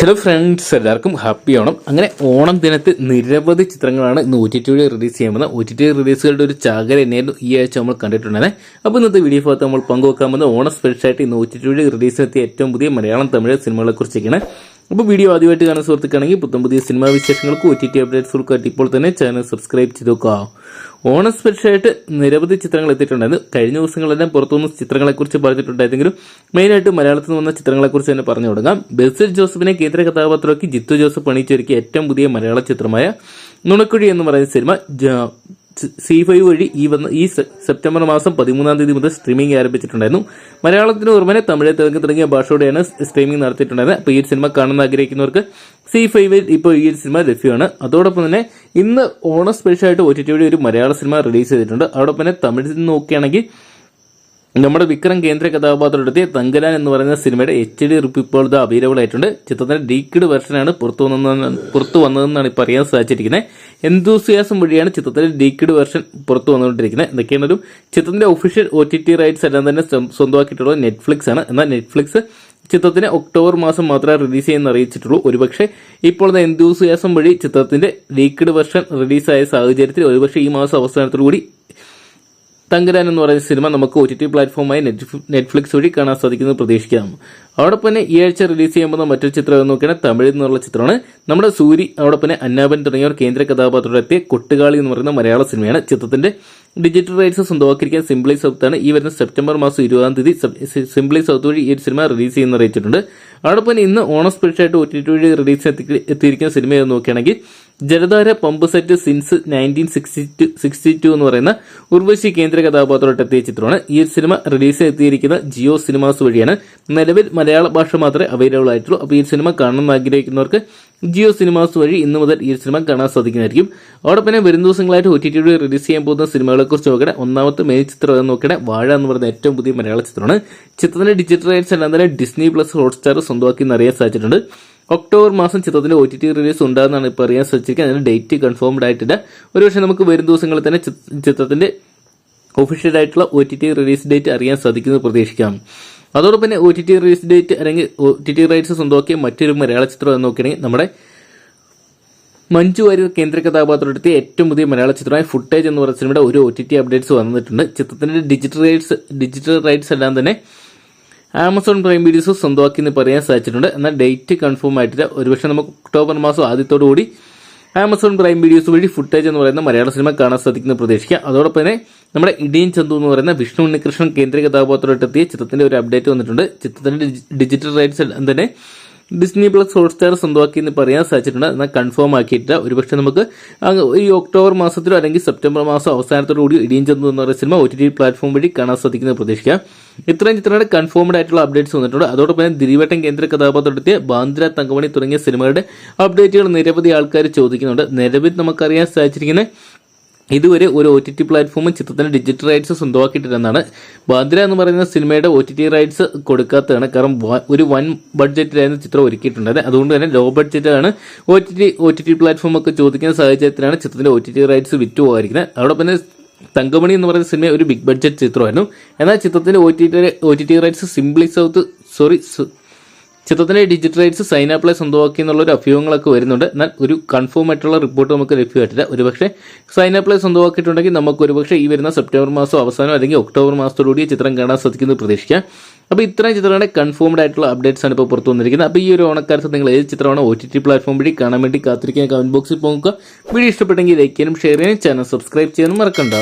Hello friends, എല്ലാവർക്കും happy Onam. അങ്ങനെ ഓണം ദിനത്തിൽ നിരവധി ചിത്രങ്ങളാണ് ഇന്ന് OTT റിലീസ് ചെയ്യുന്നത്. OTT റിലീസുകളുടെ ഒരു ചാകര തന്നെയായിരുന്നു ഈ ആഴ്ച നമ്മൾ കണ്ടിട്ടുണ്ടായിരുന്നത്. അപ്പോൾ ഇന്നത്തെ വീഡിയോ ഭാഗത്ത് നമ്മൾ പങ്കുവെക്കാൻ പോകുന്നത് ഓണം സ്പെഷ്യലായിട്ട് ഇന്ന് OTT റിലീസിനെത്തിയ ഏറ്റവും പുതിയ മലയാളം തമിഴ് സിനിമകളെ കുറിച്ചൊക്കെയാണ്. അപ്പോൾ വീഡിയോ ആദ്യമായിട്ട് കാണുന്ന സുഹൃത്തുക്കാണെങ്കിൽ പുതിയ സിനിമാ വിശേഷങ്ങൾക്ക് OTT അപ്ഡേറ്റ്സുകൾക്കായിട്ട് ഇപ്പോൾ തന്നെ ചാനൽ സബ്സ്ക്രൈബ് ചെയ്ത് നോക്കുക. ഓണം സ്പെഷ്യലായിട്ട് നിരവധി ചിത്രങ്ങൾ എത്തിയിട്ടുണ്ടായിരുന്നു. കഴിഞ്ഞ ദിവസങ്ങളെല്ലാം പുറത്തുനിന്ന് ചിത്രങ്ങളെക്കുറിച്ച് പറഞ്ഞിട്ടുണ്ടായിരുന്നെങ്കിലും മെയിനായിട്ട് മലയാളത്തിൽ നിന്ന് വന്ന ചിത്രങ്ങളെക്കുറിച്ച് തന്നെ പറഞ്ഞു തുടങ്ങാം. ബെസിൽ ജോസഫിനെ കേന്ദ്ര കഥാപാത്രമാക്കി ജിത്തു ജോസഫ് പണിയിച്ചൊരുക്കിയ ഏറ്റവും പുതിയ മലയാള ചിത്രമായ നുണക്കുഴി എന്ന് പറയുന്ന സിനിമ C5 വഴി ഈ സെപ്റ്റംബർ മാസം 13-ാം തീയതി മുതൽ സ്ട്രീമിംഗ് ആരംഭിച്ചിട്ടുണ്ടായിരുന്നു. മലയാളത്തിന് പുറമെ തമിഴ്, തെലുങ്ക് തുടങ്ങിയ ഭാഷയോടെയാണ് സ്ട്രീമിംഗ് നടത്തിയിട്ടുണ്ടായിരുന്നത്. അപ്പോൾ ഈ സിനിമ കാണാൻ ആഗ്രഹിക്കുന്നവർക്ക് C5 ഇപ്പോൾ ഈ സിനിമ ലഭ്യമാണ്. അതോടൊപ്പം തന്നെ ഇന്ന് ഓണം സ്പെഷ്യലായിട്ട് OTT ഒരു മലയാള സിനിമ റിലീസ് ചെയ്തിട്ടുണ്ട്. അതോടൊപ്പം തന്നെ തമിഴിൽ നിന്ന് നോക്കുകയാണെങ്കിൽ നമ്മുടെ വിക്രം കേന്ദ്ര കഥാപാത്രത്തെ തങ്കലാൻ എന്ന് പറയുന്ന സിനിമയുടെ HD റിപ്പ് ഇപ്പോൾ അവൈലബിൾ ആയിട്ടുണ്ട്. ചിത്രത്തിന്റെ ഡീക്ഡ് വെർഷനാണ് പുറത്തു വന്നതെന്നാണ് ഇപ്പോൾ അറിയാൻ സാധിച്ചിരിക്കുന്നത്. എന്തൂസിയാസം വഴിയാണ് ചിത്രത്തിന്റെ ഡീക്ഡ് വെർഷൻ പുറത്തു വന്നുകൊണ്ടിരിക്കുന്നത്. ഇതൊക്കെയാണ് ഒരു ചിത്രത്തിന്റെ ഒഫീഷ്യൽ OTT റൈറ്റ്സ് എല്ലാം തന്നെ സ്വന്തമാക്കിയിട്ടുള്ളത് നെറ്റ്ഫ്ലിക്സ് ആണ്. എന്നാൽ നെറ്റ്ഫ്ലിക്സ് ചിത്രത്തിന് ഒക്ടോബർ മാസം മാത്രമേ റിലീസ് ചെയ്യുന്ന അറിയിച്ചിട്ടുള്ളൂ. ഒരുപക്ഷെ ഇപ്പോൾ എന്തൂസിയാസം വഴി ചിത്രത്തിന്റെ ലീക്ഡ് വെർഷൻ റിലീസായ സാഹചര്യത്തിൽ ഒരുപക്ഷെ ഈ മാസം അവസാനത്തോടുകൂടി തങ്കരാൻ എന്ന് പറയുന്ന സിനിമ നമുക്ക് OTT പ്ലാറ്റ്ഫോമായ നെറ്റ്ഫ്ലിക്സ് വഴി കാണാൻ സാധിക്കുന്നത് പ്രതീക്ഷിക്കാം. അതോടൊപ്പം തന്നെ ഈ ആഴ്ച റിലീസ് ചെയ്യുമ്പോൾ മറ്റൊരു ചിത്രം എന്ന് നോക്കിയാൽ തമിഴിൽ നിന്നുള്ള ചിത്രമാണ്. നമ്മുടെ സൂരി, അതോടൊപ്പം തന്നെ അന്നാബൻ തുടങ്ങിയവർ കേന്ദ്ര കഥാപാത്രത്തെ കൊട്ടുകാളി എന്ന് പറയുന്ന മലയാള സിനിമയാണ്. ചിത്രത്തിന്റെ ഡിജിറ്റൽ റൈറ്റ്സ് സ്വന്തമാക്കിയിരിക്കാൻ സിംപ്ലി സൗത്താണ് ഈ വരുന്ന സെപ്റ്റംബർ മാസം 20-ാം തീയതി സിംപ്ലി സൗത്ത് വഴി ഈ സിനിമ റിലീസ് ചെയ്യുന്ന അറിയിച്ചിട്ടുണ്ട്. അതോടൊപ്പം ഇന്ന് ഓണം സ്പെഷ്യലായിട്ട് OTT വഴി റിലീസ് എത്തിയിരിക്കുന്ന സിനിമ എന്ന് നോക്കുകയാണെങ്കിൽ ജലധാര പമ്പ് സെറ്റ് സിൻസ് 1962 എന്ന് പറയുന്ന ഉർവശി കേന്ദ്ര കഥാപാത്രമായിട്ട് എത്തിയ ചിത്രമാണ്. ഈ സിനിമ റിലീസ് എത്തിയിരിക്കുന്ന ജിയോ സിനിമാസ് വഴിയാണ്. നിലവിൽ മലയാള ഭാഷ മാത്രമേ അവൈലബിൾ ആയിട്ടുള്ളൂ. അപ്പോൾ ഈ സിനിമ കാണണമെന്ന് ആഗ്രഹിക്കുന്നവർക്ക് ജിയോ സിനിമാസ് വഴി ഇന്ന് മുതൽ ഈ സിനിമ കാണാൻ സാധിക്കുന്നതായിരിക്കും. അതോടൊപ്പം തന്നെ വരും ദിവസങ്ങളായിട്ട് OTT റിലീസ് ചെയ്യാൻ പോകുന്ന സിനിമകളെ കുറിച്ച് നോക്കണേ. ഒന്നാമത്തെ മെയിൻ ചിത്രം എന്ന് നോക്കണേ വാഴ എന്ന് പറയുന്ന ഏറ്റവും പുതിയ മലയാള ചിത്രമാണ്. ചിത്രത്തിന്റെ ഡിജിറ്റൽ റൈറ്റ്സ് എല്ലാം തന്നെ ഡിസ്നി പ്ലസ് ഹോട്ട്സ്റ്റാർ സ്വന്തമാക്കി അറിയാൻ സാധിച്ചിട്ടുണ്ട്. ഒക്ടോബർ മാസം ചിത്രത്തിന്റെ OTT റിലീസ് ഉണ്ടാകുന്നതാണ് ഇപ്പോൾ അറിയാൻ സാധിച്ചിരിക്കുന്നത്. അതിന് ഡേറ്റ് കൺഫേംഡ് ആയിട്ടില്ല. ഒരുപക്ഷെ നമുക്ക് വരും ദിവസങ്ങളിൽ തന്നെ ചിത്രത്തിന്റെ ഒഫീഷ്യൽ ആയിട്ടുള്ള OTT റിലീസ് ഡേറ്റ് അറിയാൻ സാധിക്കുന്നത് പ്രതീക്ഷിക്കാം. അതോടൊപ്പം തന്നെ OTT റിലീസ് ഡേറ്റ് അല്ലെങ്കിൽ OTT റൈറ്റ്സ് സ്വന്തമാക്കിയ മറ്റൊരു മലയാള ചിത്രം എന്ന് നോക്കുകയാണെങ്കിൽ നമ്മുടെ മഞ്ജു വാര്യർ കേന്ദ്ര കഥാപാത്രത്തെ ഏറ്റവും പുതിയ മലയാള ചിത്രമായ ഫുട്ടേജ് എന്ന് പറയുന്ന സിനിമയുടെ ഒരു OTT അപ്ഡേറ്റ്സ് വന്നിട്ടുണ്ട്. ചിത്രത്തിന്റെ ഡിജിറ്റൽ റൈറ്റ്സ് എല്ലാം തന്നെ ആമസോൺ പ്രൈം വീഡിയോസ് സ്വന്തമാക്കി എന്ന് പറയാൻ സാധിച്ചിട്ടുണ്ട്. എന്നാൽ ഡേറ്റ് കൺഫേം ആയിട്ടില്ല. ഒരുപക്ഷെ നമുക്ക് ഒക്ടോബർ മാസം ആദ്യത്തോടു കൂടി ആമസോൺ പ്രൈം വീഡിയോസ് വഴി ഫുട്ടേജ് എന്ന് പറയുന്ന മലയാള സിനിമ കാണാൻ സാധിക്കുന്നത് പ്രതീക്ഷിക്കുക. അതോടൊപ്പം തന്നെ നമ്മുടെ ഇടിയൻ ചന്തു എന്ന് പറയുന്ന വിഷ്ണു ഉണ്ണികൃഷ്ണൻ കേന്ദ്ര കഥാപാത്രമായിട്ട് എത്തിയ ചിത്രത്തിന്റെ ഒരു അപ്ഡേറ്റ് വന്നിട്ടുണ്ട്. ചിത്രത്തിന്റെ ഡിജിറ്റൽ റൈറ്റ്സ് തന്നെ ഡിസ്നി പ്ലസ് ഹോട്ട്സ്റ്റാർ സ്വന്തമാക്കി എന്ന് പറയാൻ സാധിച്ചിട്ടുണ്ട്. എന്നാൽ കൺഫേം ആക്കിയിട്ടില്ല. ഒരുപക്ഷെ നമുക്ക് ഈ ഒക്ടോബർ മാസത്തിലോ അല്ലെങ്കിൽ സെപ്റ്റംബർ മാസം അവസാനത്തോടുകൂടി ഇടിയൻ ചന്തു എന്ന് പറയുന്ന സിനിമ OTT പ്ലാറ്റ്ഫോം വഴി കാണാൻ സാധിക്കുന്നത് പ്രതീക്ഷിക്കാം. ഇത്രയും ചിത്രങ്ങളുടെ കൺഫേംഡ് ആയിട്ടുള്ള അപ്ഡേറ്റ്സ് വന്നിട്ടുണ്ട്. അതോടൊപ്പം തന്നെ ദിലീപേട്ടൻ കേന്ദ്ര കഥാപാത്രത്തെ ബാന്ദ്ര, തങ്കമണി തുടങ്ങിയ സിനിമകളുടെ അപ്ഡേറ്റുകൾ നിരവധി ആൾക്കാർ ചോദിക്കുന്നുണ്ട്. നിലവിൽ നമുക്കറിയാൻ സാധിച്ചിരിക്കുന്ന ഇതുവരെ ഒരു OTT പ്ലാറ്റ്ഫോമും ചിത്രത്തിന്റെ ഡിജിറ്റൽ റൈറ്റ്സ് സ്വന്തമാക്കിയിട്ടില്ലെന്നാണ്. ബാന്ദ്ര എന്ന് പറയുന്ന സിനിമയുടെ OTT റൈറ്റ്സ് കൊടുക്കാത്തതാണ്. കാരണം ഒരു വൻ ബഡ്ജറ്റിലായിരുന്നു ചിത്രം ഒരുക്കിയിട്ടുള്ളത്. അതുകൊണ്ട് തന്നെ ലോ ബഡ്ജറ്റാണ് OTT പ്ലാറ്റ്ഫോം ഒക്കെ ചോദിക്കുന്ന സാഹചര്യത്തിലാണ് ചിത്രത്തിന്റെ OTT റൈറ്റ്സ് വിറ്റുപോകാതിരിക്കുന്നത്. അതോടൊപ്പം തന്നെ തങ്കമണി എന്ന് പറയുന്ന സിനിമ ഒരു ബിഗ് ബഡ്ജറ്റ് ചിത്രമായിരുന്നു. എന്നാൽ ചിത്രത്തിന്റെ OTT റൈറ്റ്സ് ചിത്രത്തിന്റെ ഡിജിറ്റൽ റൈറ്റ്സ് സൈന പ്ലേ സ്വന്തമാക്കി എന്നുള്ള ഒരു അഭ്യൂഹങ്ങളൊക്കെ വരുന്നുണ്ട്. എന്നാൽ ഒരു കൺഫേം ആയിട്ടുള്ള റിപ്പോർട്ട് നമുക്ക് ലഭ്യമായിട്ടില്ല. ഒരുപക്ഷെ സൈന പ്ലേ സ്വന്തമാക്കിയിട്ടുണ്ടെങ്കിൽ നമുക്ക് ഒരുപക്ഷെ ഈ വരുന്ന സെപ്റ്റംബർ മാസം അവസാനം അല്ലെങ്കിൽ ഒക്ടോബർ മാസത്തോടുകൂടി ചിത്രം കാണാൻ സാധിക്കുന്നത് പ്രതീക്ഷിക്കാം. അപ്പോൾ ഇത്രയും ചിത്രങ്ങളുടെ കൺഫേംഡ് ആയിട്ടുള്ള അപ്ഡേറ്റ്സ് ആണ് ഇപ്പോൾ പുറത്തു വന്നിരിക്കുന്നത്. അപ്പോൾ ഈ ഒരു ഓണക്കാലത്ത് നിങ്ങൾ ഏത് ചിത്രമാണ് OTT പ്ലാറ്റ്ഫോം വഴി കാണാൻ വേണ്ടി കാത്തിരിക്കാൻ കമന്റ് ബോക്സിൽ പോകുക. വീഡിയോ ഇഷ്ടപ്പെട്ടെങ്കിൽ ലൈക്ക് ചെയ്യാനും ഷെയർ ചെയ്യാനും ചാനൽ സബ്സ്ക്രൈബ് ചെയ്യാനും മറക്കണ്ട.